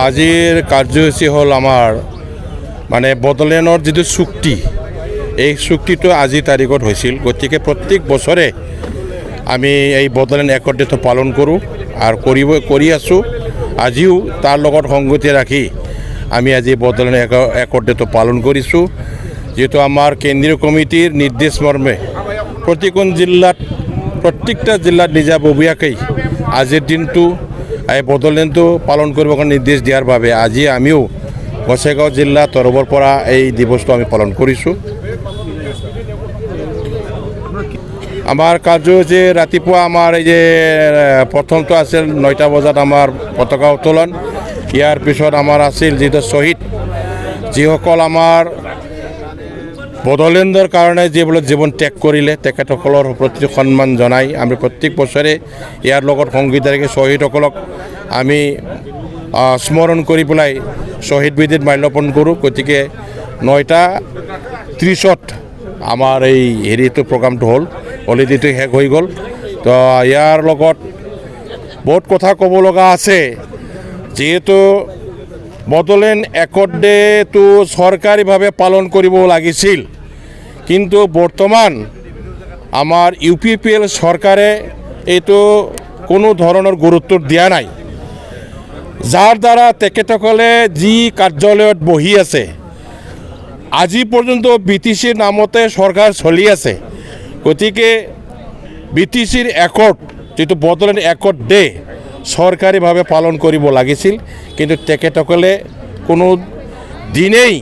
আজিৰ কাৰ্যসূচী হ'ল আমাৰ মানে বড়োলেণ্ডৰ যিটো চুক্তি, এই চুক্তিটো আজি তাৰিখত হৈছিল। গতিকে প্ৰত্যেক বছৰে আমি এই বড়োলেণ্ড একৰ্ড ডেটো পালন কৰোঁ আৰু কৰি আছোঁ। আজিও তাৰ লগত সংগতি ৰাখি আমি আজি বড়োলেণ্ড একৰ্ড ডেটো পালন কৰিছোঁ। যিহেতু আমাৰ কেন্দ্ৰীয় কমিটিৰ নিৰ্দেশ মৰ্মে প্ৰতিখন জিলাত প্ৰত্যেকটা জিলাত নিজাববীয়াকৈ আজিৰ দিনটো এই বড়োলেণ্ডটো পালন কৰিবৰ কাৰণে নিৰ্দেশ দিয়াৰ বাবে আজি আমিও গোসাইগাঁও জিলা তৰফৰ পৰা এই দিৱসটো আমি পালন কৰিছোঁ। আমাৰ কাৰ্যসূচী ৰাতিপুৱা আমাৰ এই যে প্ৰথমটো আছিল 9টা বজাত আমাৰ পতাকা উত্তোলন। ইয়াৰ পিছত আমাৰ আছিল যিটো শ্বহীদ, যিসকল আমাৰ বড়োলেণ্ডৰ কাৰণে যিবিলাক জীৱন ত্যাগ কৰিলে তেখেতসকলৰ প্ৰতি সন্মান জনাই আমি প্ৰত্যেক বছৰে ইয়াৰ লগত সংগতি ৰাখি শ্বহীদসকলক আমি স্মৰণ কৰি পেলাই শ্বহীদ বেদীত মাল্যাৰ্পণ কৰোঁ। গতিকে 9:30 আমাৰ এই হেৰিটো প্ৰগ্ৰামটো হ'ল, হলিডেটো শেষ হৈ গ'ল। তো ইয়াৰ লগত বহুত কথা ক'ব লগা আছে। যিহেতু বড়োলেণ্ড একৰ্ড ডেটো চৰকাৰীভাৱে পালন কৰিব লাগিছিল, কিন্তু বৰ্তমান আমাৰ UPPL চৰকাৰে এইটো কোনো ধৰণৰ গুৰুত্ব দিয়া নাই, যাৰ দ্বাৰা তেখেতসকলে যি কাৰ্যালয়ত বহি আছে আজি পৰ্যন্ত BTCৰ নামতে চৰকাৰ চলি আছে। গতিকে BTCৰ একৰ্ড যিটো বড়োলেণ্ড একৰ্ড ডে চৰকাৰীভাৱে পালন কৰিব লাগিছিল, কিন্তু তেখেতসকলে কোনো দিনেই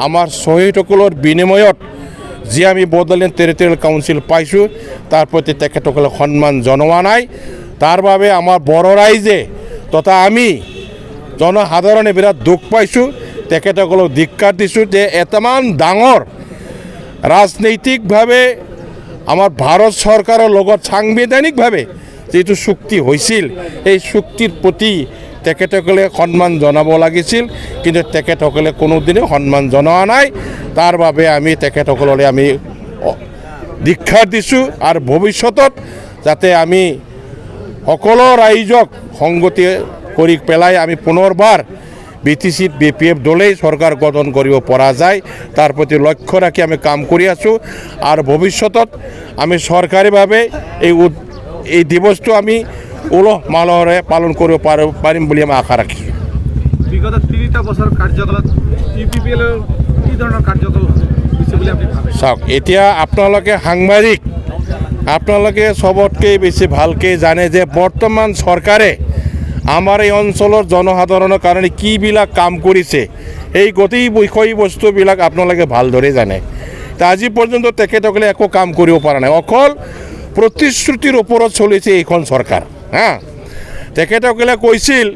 আমাৰ শ্বহীদসকলৰ বিনিময়ত যি আমি বড়োলেণ্ড টেৰিটৰিয়েল কাউন্সিল পাইছোঁ তাৰ প্ৰতি তেখেতসকলে সন্মান জনোৱা নাই। তাৰ বাবে আমাৰ বড়ো ৰাইজে তথা আমি জনসাধাৰণে বিৰাট দুখ পাইছোঁ। তেখেতসকলক ধিক্কাৰ দিছোঁ যে এটামান ডাঙৰ ৰাজনৈতিকভাৱে আমাৰ ভাৰত চৰকাৰৰ লগত সাংবিধানিকভাৱে যিটো চুক্তি হৈছিল, এই চুক্তিৰ প্ৰতি তেখেতসকলে সন্মান জনাব লাগিছিল, কিন্তু তেখেতসকলে কোনোদিনে সন্মান জনোৱা নাই। তাৰ বাবে আমি তেখেতসকললৈ আমি ধিক্কাৰ দিছোঁ আৰু ভৱিষ্যতত যাতে আমি সকলো ৰাইজক সংগতি কৰি পেলাই আমি পুনৰবাৰ BTCত BPF দলেই চৰকাৰ গঠন কৰিব পৰা যায় তাৰ প্ৰতি লক্ষ্য ৰাখি আমি কাম কৰি আছোঁ। আৰু ভৱিষ্যতত আমি চৰকাৰীভাৱে এই দিৱসটো আমি উলহ মালহেৰে পালন কৰিব পাৰিম বুলি আমি আশা ৰাখি। বিগত 3টা বছৰ কাৰ্যকালত UPPL কি ধৰণৰ কাৰ্যকলাপ হৈছে বুলি আপুনি ভাবে? চাওক, এতিয়া আপোনালোকে সাংবাদিক, আপোনালোকে চবতকৈ বেছি ভালকৈ জানে যে বৰ্তমান চৰকাৰে আমাৰ এই অঞ্চলৰ জনসাধাৰণৰ কাৰণে কিবিলাক কাম কৰিছে, এই গোটেই বিষয়বস্তুবিলাক আপোনালোকে ভালদৰে জানে। আজি পৰ্যন্ত তেখেতসকলে একো কাম কৰিব পৰা নাই, অকল প্ৰতিশ্ৰুতিৰ ওপৰত চলিছে এইখন চৰকাৰ। তেখেতসকলে কৈছিল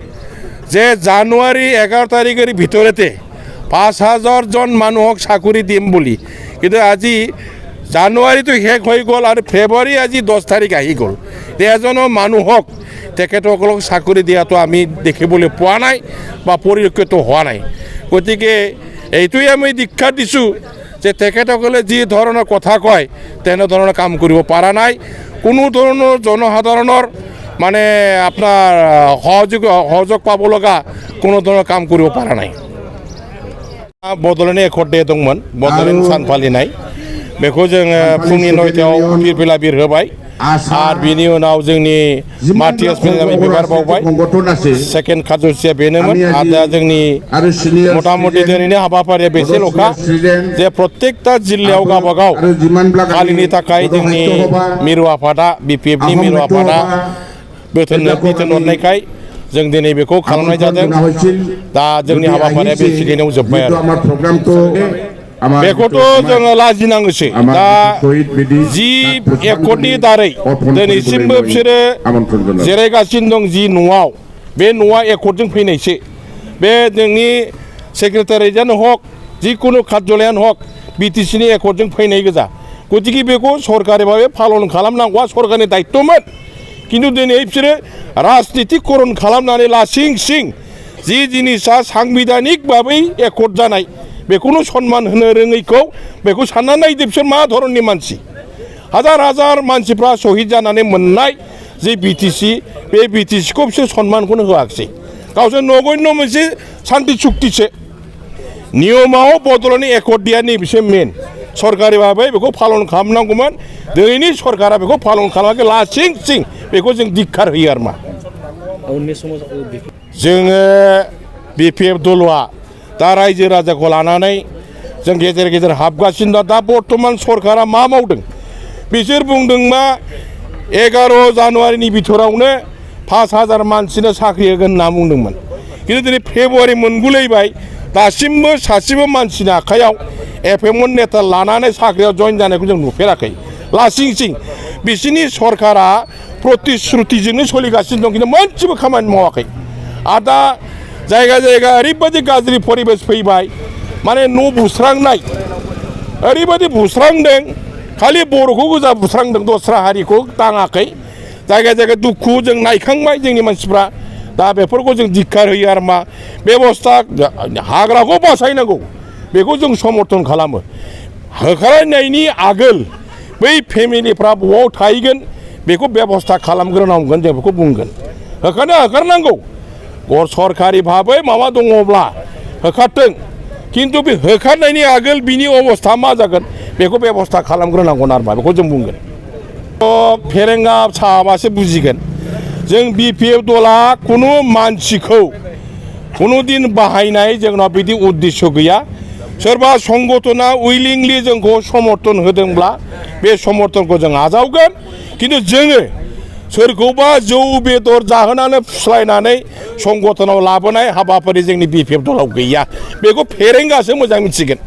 যে জানুৱাৰী 11 তাৰিখৰ ভিতৰতে 5,000জন মানুহক চাকৰি দিম বুলি, কিন্তু আজি জানুৱাৰীটো শেষ হৈ গ'ল আৰু ফেব্ৰুৱাৰী আজি 10 তাৰিখ আহি গ'ল। এজনো মানুহক তেখেতসকলক চাকৰি দিয়াটো আমি দেখিবলৈ পোৱা নাই বা পৰিলক্ষিত হোৱা নাই। গতিকে এইটোৱে আমি ধিক্কাৰ দিছোঁ যে তেখেতসকলে যি ধৰণৰ কথা কয় তেনেধৰণৰ কাম কৰিব পৰা নাই। কোনো ধৰণৰ জনসাধাৰণৰ মানে আপোনাৰ সহযোগ পাব লগা কোনো ধৰণৰ কাম কৰিব পৰা নাই। बड'लेण्ड एकर्ड डे दंमोन, बड'लेण्ड सान फालिनाय, बेखौ जोङो फुंनि 9टायाव फिरफिला बिर होबाय आरो बिनि उनाव जोंनि मार्टियास मेदामनि बिबार बावबाय। सेकेन्ड कार्यसुचिया बेनोमोन। आरो दा जोंनि मथा मथि दिनैनि हाबाफारिया बेसेल'खा जे प्रत्येकता जिल्लायाव गावबागाव फालिनो थाखाय जोंनि मिरु आफादा BPFनि मिरु आफादा बिथोन हरनायखाय जों दिनै बेखौ खालामनाय जादों। दा जोंनि हाबाफारिया बे सिजोनाव जोब्बाय आरो बेखौथ' जोङो लाजिनांगौसो। दा जि एकर्डनि दारै दिनैसिमबो बिसोरो जिरायगासिनो दं जि न'आव, बे न'आ एकर्डजों फैनायसो। बे जोंनि सेक्रेटारियानो हक जिकुनु कार्यालयानो हक BTCनि एकर्डजों फैनाय गोजा। गतिके बेखौ सरकारिभावे पालन खालामनांगौआ सरकारनि दायित्वमोन, किन्तु दिनै बिसोरो राजनितिकरण खालामनानै लासिं सिं जि जिनिसा सांबिधानिक भाबै एकर्ड जानाय बेखौनो सन्मान होनो रोङैखौ बेखौ सानना नायदो बिसोर मा धरननि मानसि। हाजार हाजार मानसिफ्रा शहीद जानानै मोननाय जे बिटिसि बे बिटिसिखौ बिसोर सन्मानखौनो होआखिसै गावसोर नगण्य मोनसे सान्थि चुक्तिसो नियमाव बड'लेण्डनि एकर्डियानि बिसोर मेन सरकारि भाबै बेखौ पालन खालामनांगौमोन दिनैनि सरकारा बेखौ पालन खालामाखै लासिं सिं बेखौ जों धिक्कार होयो आरो मा जोङो BPF दलआ दा रायजो राजाखौ लानानै जों गेजेर गेजेर हाबगासिनो दं दा बर्तमान सरकारा मा मावदों बिसोर बुंदों मा 11 जानुवारिनि बिथोरावनो 5,000 मानसिनो साख्रि होगोन होनना बुंदोंमोन खिन्थु दिनै फेब्रुवारि मोनगुलायबाय दासिमबो सासेबो मानसिनि आखायाव एपइन्टमेन्ट लेटार लानानै साख्रियाव जइन जानायखौ जों नुफेराखै लासिं सिं बिसोरनि सरकारा प्रतिश्रुतिजोंनो सोलिगासिनो दं खिन्थु मोनसेबो खामानि मावाखै आरो दा जायगा जायगा ओरैबायदि गाज्रि परिबेस फैबाय माने न' बुस्रांनाय ओरैबायदि बुस्रांदों खालि बर'खौ गोजा बुस्रांदों दस्रा हारिखौ दाङाखै जायगा जायगा दुखु जों नायखांबाय जोंनि मानसिफ्रा दा बेफोरखौ जों धिक्कार होयो आरो मा बेबस्था हाग्राखौ बासायनांगौ बेखौ जों समर्थन खालामो होखारनायनि आगोल बै फेमिलिफ्रा बबाव थाहैगोन बेखौ बेबस्था खालामग्रोनांगोन जों बेखौ बुंगोन होखारनांगौ सरकारि भाबै माबा दङब्ला होखारथों खिन्थु बे होखारनायनि आगोल बिनि अबस्था मा जागोन बेखौ बेबस्था खालामग्रोनांगोन आरो मा बेखौ जों बुंगोन फेरेंगा साबासो बुजिगोन जों BPF दला खुनु मानसिखौ खुनु दिन बाहायनाय जोंनाव बिदि उद्देश्य गैया सोरबा संगठना उइलिंलि जोंखौ समर्थन होदोंब्ला बे समर्थनखौ जों आजावगोन खिन्थु जोङो सोरखौबा जौ बेदर जाहोनानै फुस्लायनानै संगठनाव लाबोनाय हाबाफारि जोंनि BPF दलाव गैया बेखौ फेरेंगासो मोजां मिथिगोन